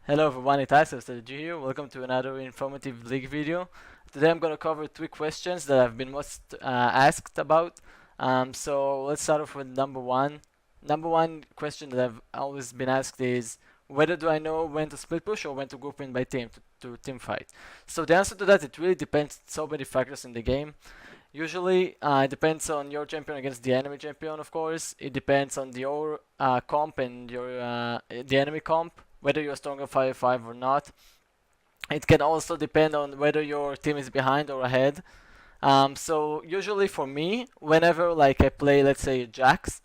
Hello everyone, it's Untitled here. Welcome to another informative league video. Today I'm going to cover three questions that I've been most asked about. So let's start off with number one. Number one question that I've always been asked is whether do I know when to split push or when to group in by team to team fight. So the answer to that, it really depends on so many factors in the game. Usually, it depends on your champion against the enemy champion, of course. It depends on your comp and the enemy comp, whether you're stronger 5-5 or not. It can also depend on whether your team is behind or ahead. So usually for me, whenever like I play, let's say Jax,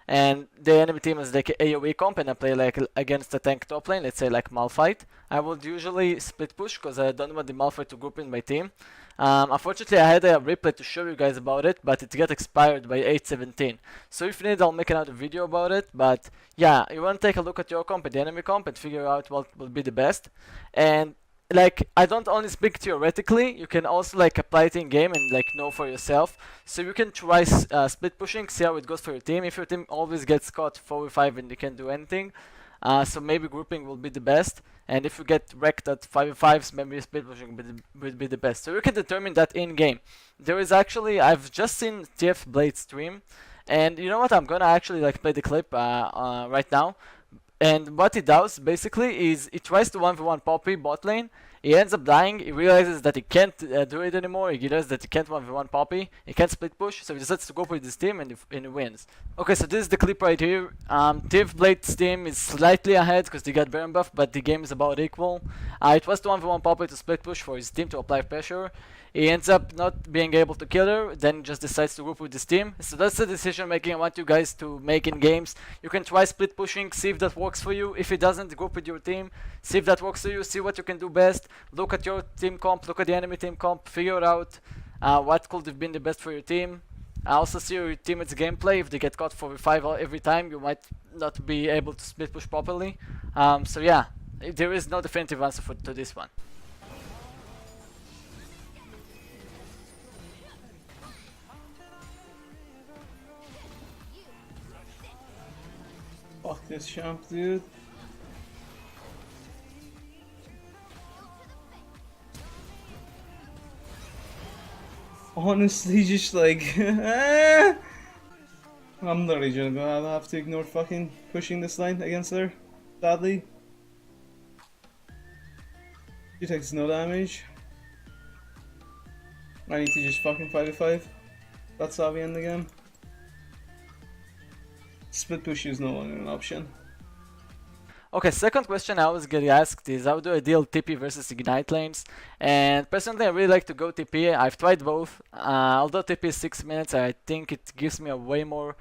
and the enemy team is like AoE comp and I play like against the tank top lane, let's say like Malphite, I would usually split push because I don't want the Malphite to group in my team. Unfortunately, I had a replay to show you guys about it, but it got expired by 8:17. So if you need, I'll make another video about it. But yeah, you want to take a look at your comp and the enemy comp and figure out what will be the best. And like, I don't only speak theoretically, you can also like apply it in game and like know for yourself. So you can try split pushing, see how it goes for your team. If your team always gets caught 4v5 and you can't do anything, so maybe grouping will be the best. And if you get wrecked at 5v5s, maybe split pushing would be the best. So you can determine that in game. There is actually, I've just seen TF Blade stream, and you know what? I'm gonna actually like play the clip right now. And what he does basically is he tries to 1v1 Poppy bot lane. He ends up dying. He realizes that he can't do it anymore. He realizes that he can't 1v1 Poppy. He can't split push, so he decides to go with his team and he wins. Okay, so this is the clip right here. Thief Blade's team is slightly ahead because they got Baron buff, but the game is about equal. It was to 1v1 Poppy to split push for his team to apply pressure. He ends up not being able to kill her, then just decides to group with his team. So that's the decision making I want you guys to make in games. You can try split pushing, see if that works for you. If it doesn't, group with your team, see if that works for you, see what you can do best. Look at your team comp, look at the enemy team comp, figure out what could have been the best for your team. Also see your teammates' gameplay. If they get caught 4v5 every time, you might not be able to split push properly. So yeah, there is no definitive answer to this one. Fuck this champ, dude. Honestly, just like, I'm literally just gonna have to ignore fucking pushing this line against her, sadly. She takes no damage. I need to just fucking 5v5. That's how we end the game. Split push is no longer an option. Okay, second question I always get asked is how do I deal TP versus Ignite lanes? And personally I really like to go TP. I've tried both. Although TP is 6 minutes, I think it gives me a way more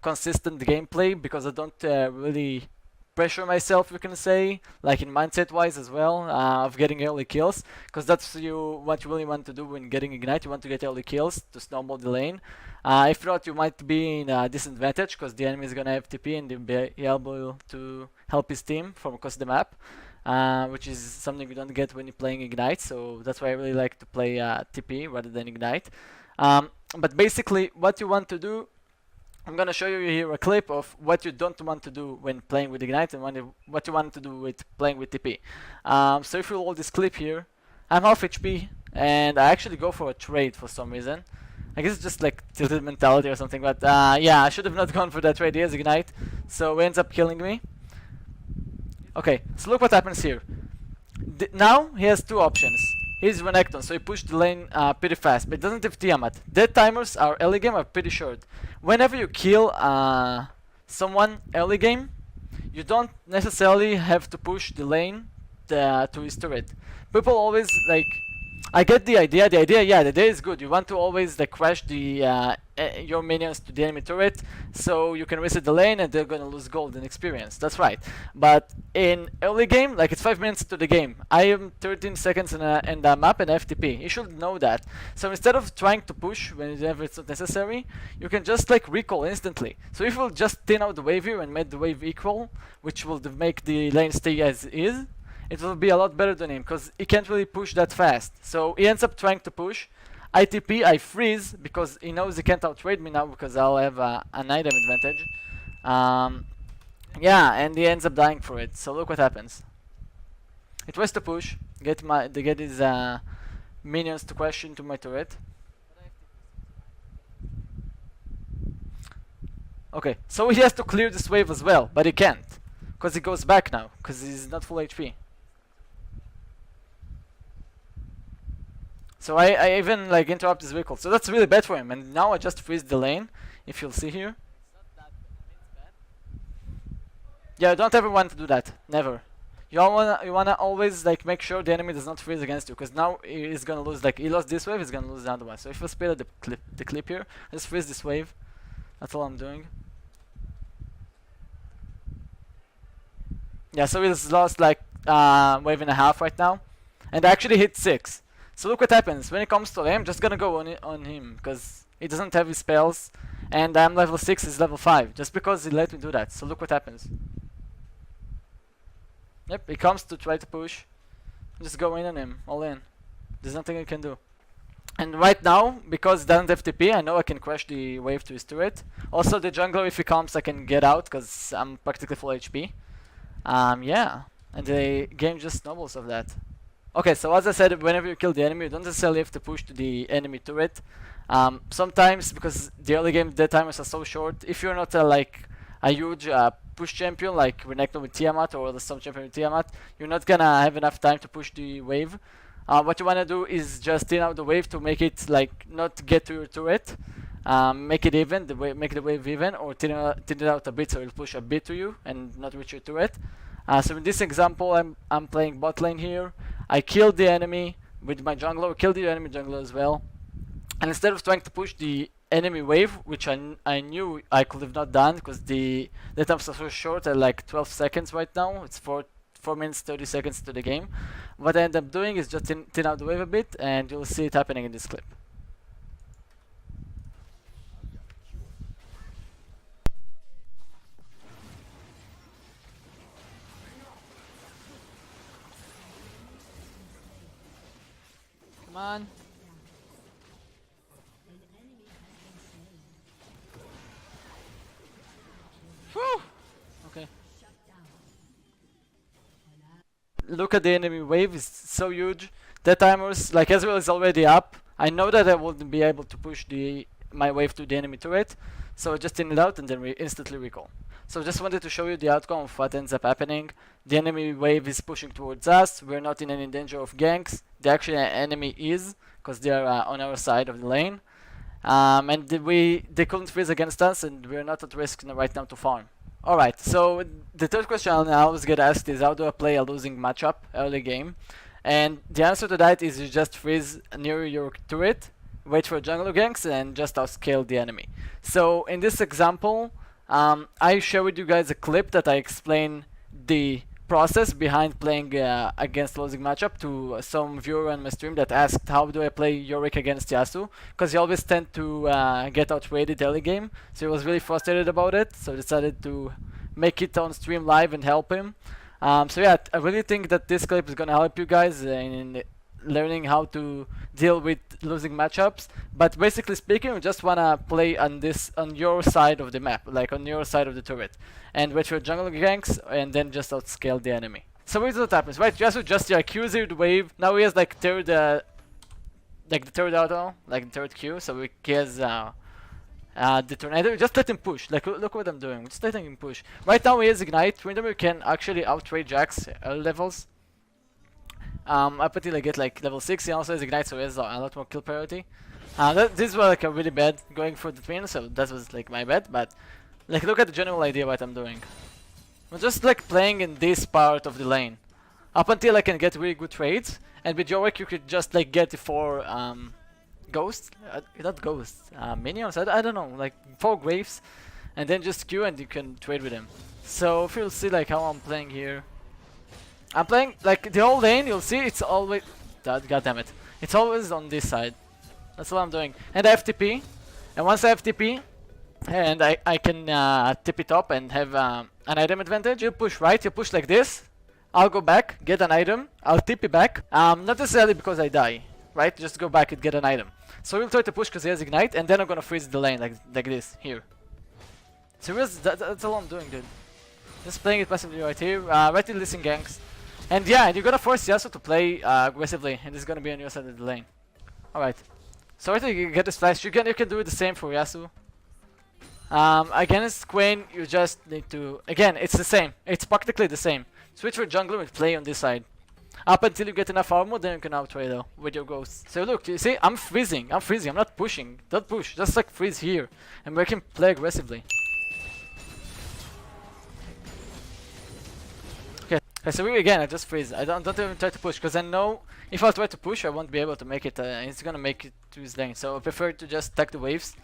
consistent gameplay because I don't really pressure myself, you can say, like in mindset wise as well, of getting early kills, because that's what you really want to do when getting Ignite. You want to get early kills to snowball the lane. If not, you might be in a disadvantage because the enemy is gonna have TP and you'll be able to help his team from across the map, which is something you don't get when you're playing Ignite. So that's why I really like to play TP rather than Ignite. But basically, what you want to do, I'm gonna show you here a clip of what you don't want to do when playing with Ignite and what you want to do with playing with TP. So if you roll this clip here, I'm half HP and I actually go for a trade for some reason. I guess it's just like tilted mentality or something, but yeah, I should have not gone for that trade. He has Ignite, so he ends up killing me. Okay, so look what happens here. Now he has two options. He's Renekton, so he pushed the lane pretty fast, but doesn't have Tiamat. Dead timers are early game are pretty short. Whenever you kill someone early game, you don't necessarily have to push the lane to his turret. People always like, I get the idea. The idea is good. You want to always like crash the your minions to the enemy turret, so you can reset the lane and they're gonna lose gold and experience. That's right. But in early game, like it's 5 minutes to the game. I am 13 seconds in the map and FTP. You should know that. So instead of trying to push whenever it's not necessary, you can just like recall instantly. So if we'll just thin out the wave here and make the wave equal, which will make the lane stay as is, it will be a lot better than him because he can't really push that fast. So he ends up trying to push. I TP, I freeze because he knows he can't outtrade me now because I'll have an item advantage. Yeah, and he ends up dying for it. So look what happens. He tries to push, get his minions to crash into my turret. Okay, so he has to clear this wave as well, but he can't, because he goes back now, because he's not full HP. So I even like interrupt his vehicle, so that's really bad for him. And now I just freeze the lane, if you'll see here. Yeah, don't ever want to do that, never. You wanna always like make sure the enemy does not freeze against you, because now he's gonna lose. Like he lost this wave, he's gonna lose the other one. So if you speed up the clip here, just freeze this wave. That's all I'm doing. Yeah, so he's lost like wave and a half right now, and I actually hit 6. So look what happens when it comes to lane. I'm just gonna go on him because he doesn't have his spells, and I'm level 6, he's level 5, just because he let me do that. So look what happens. Yep, he comes to try to push. Just go in on him, all in. There's nothing I can do. And right now, because he doesn't have TP, I know I can crash the wave to his turret. Also, the jungler, if he comes, I can get out because I'm practically full HP. Yeah, and the game just snowballs of that. Okay, so as I said, whenever you kill the enemy, you don't necessarily have to push to the enemy turret. Sometimes, because the early game dead timers are so short, if you're not like a huge push champion like Renekton with Tiamat or the some champion with Tiamat, you're not gonna have enough time to push the wave. What you wanna do is just thin out the wave to make it like not get to your turret. Make it even, make the wave even, or thin it out a bit so it'll push a bit to you and not reach your turret. So in this example, I'm playing bot lane here. I killed the enemy with my jungler, killed the enemy jungler as well. And instead of trying to push the enemy wave, which I knew I could have not done because the times are so short at like 12 seconds right now. It's 4 minutes 30 seconds to the game. What I end up doing is just thin out the wave a bit, and you'll see it happening in this clip. Come on. Whew. Okay. Look at the enemy wave, it's so huge. The timers, like Ezreal is already up. I know that I wouldn't be able to push my wave to the enemy turret, so I just thin it out and then we instantly recall. So just wanted to show you the outcome of what ends up happening. The enemy wave is pushing towards us. We're not in any danger of ganks. The actual enemy is, because they are on our side of the lane. And they couldn't freeze against us, and we're not at risk right now to farm. Alright, so the third question I always get asked is how do I play a losing matchup early game? And the answer to that is you just freeze near your turret, wait for jungle ganks, and just outscale the enemy. So in this example, I share with you guys a clip that I explain the process behind playing against losing matchup to some viewer on my stream that asked how do I play Yorick against Yasuo, because he always tend to get outrated early game, so he was really frustrated about it, so I decided to make it on stream live and help him. So yeah, I really think that this clip is gonna help you guys in learning how to deal with losing matchups. But basically speaking, you just wanna play on your side of the map, like on your side of the turret, and wait for jungle ganks, and then just outscale the enemy. So here's what happens, right? Yasuo just accuses the wave. Now he has like the third auto, like the third Q. So he has the tornado. Just let him push. Like look what I'm doing. Just letting him push. Right now he has ignite. Remember, you can actually outrate Jax early levels. Up until I get like level 6, he also has ignite, so he has a lot more kill priority. This was like a really bad going for the twin, so that was like my bad. But like look at the general idea what I'm doing. I'm just like playing in this part of the lane up until I can get really good trades. And with Yorick you could just like get the 4 ghosts, not ghosts, minions. I don't know, like 4 graves, and then just Q and you can trade with him. So if you'll see like how I'm playing here. I'm playing like the whole lane, you'll see it's always, god damn it, it's always on this side. That's what I'm doing. And I have TP, and once I have TP, and I can tip it up and have an item advantage. You push right, you push like this, I'll go back, get an item, I'll tip it back, not necessarily because I die, right, just go back and get an item. So we'll try to push because he has ignite, and then I'm gonna freeze the lane like this, here. So that's all I'm doing, dude. Just playing it passively right here, right here listen ganks. And yeah, you're gonna force Yasuo to play aggressively, and it's gonna be on your side of the lane. Alright. So I think you get this flash. You can do it the same for Yasuo. Against Queen, you just need to... Again, it's the same. It's practically the same. Switch for jungler and play on this side. Up until you get enough armor, then you can outtrade her with your ghosts. So look, you see, I'm freezing. I'm not pushing. Don't push. Just like freeze here. And make him play aggressively. Okay, so again, I just freeze. I don't even try to push, because I know if I try to push, I won't be able to make it. It's gonna make it to his lane. So I prefer to just stack the waves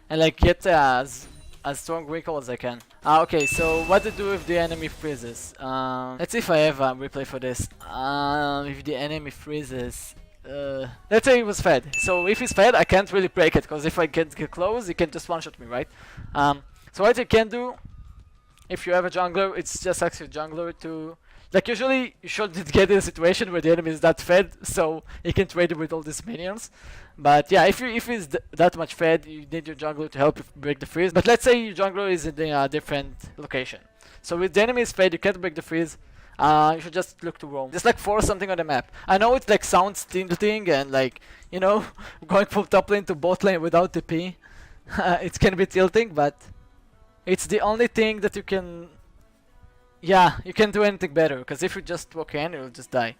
and like get as strong recall as I can. Okay, so what to do if the enemy freezes? Let's see if I have a replay for this. If the enemy freezes, let's say he was fed. So if he's fed, I can't really break it, because if I get close, he can just one-shot me, right? So what you can do, if you have a jungler, it's just ask your jungler to... Like usually, you shouldn't get in a situation where the enemy is that fed, so he can trade it with all these minions. But yeah, if he's that much fed, you need your jungler to help you break the freeze. But let's say your jungler is in a different location. So with the enemy is fed, you can't break the freeze. You should just look to roam. Just like force something on the map. I know it like sounds tilting and like, you know, going from top lane to bot lane without TP. It can be tilting, but it's the only thing that you can... Yeah, you can't do anything better, because if you just walk in, you'll just die.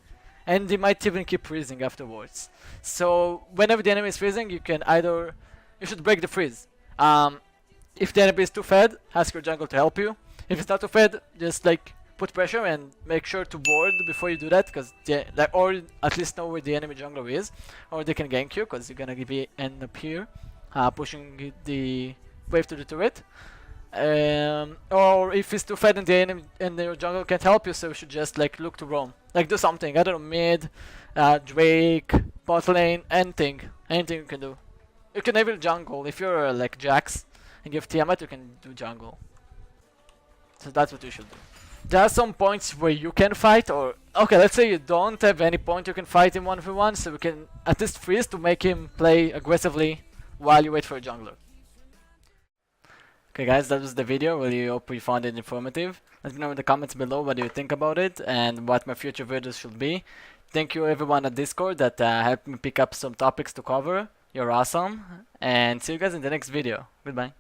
And they might even keep freezing afterwards. So whenever the enemy is freezing, you can either... You should break the freeze. If the enemy is too fed, ask your jungle to help you. If it's not too fed, just like put pressure and make sure to board before you do that, because like, or at least know where the enemy jungler is, or they can gank you, because you're gonna end up here, pushing the wave to the turret. Or if it's too fed and the enemy and your jungle can't help you, so you should just like look to roam. Like do something, I don't know, mid, Drake, bot lane, anything you can do. You can even jungle, if you're like Jax and you have Tiamat, you can do jungle. So that's what you should do. There are some points where you can fight, or okay, let's say you don't have any point you can fight in 1v1, so you can at least freeze to make him play aggressively while you wait for a jungler. Okay guys, that was the video. Really hope you found it informative. Let me know in the comments below what you think about it and what my future videos should be. Thank you everyone at Discord that helped me pick up some topics to cover. You're awesome. And see you guys in the next video. Goodbye.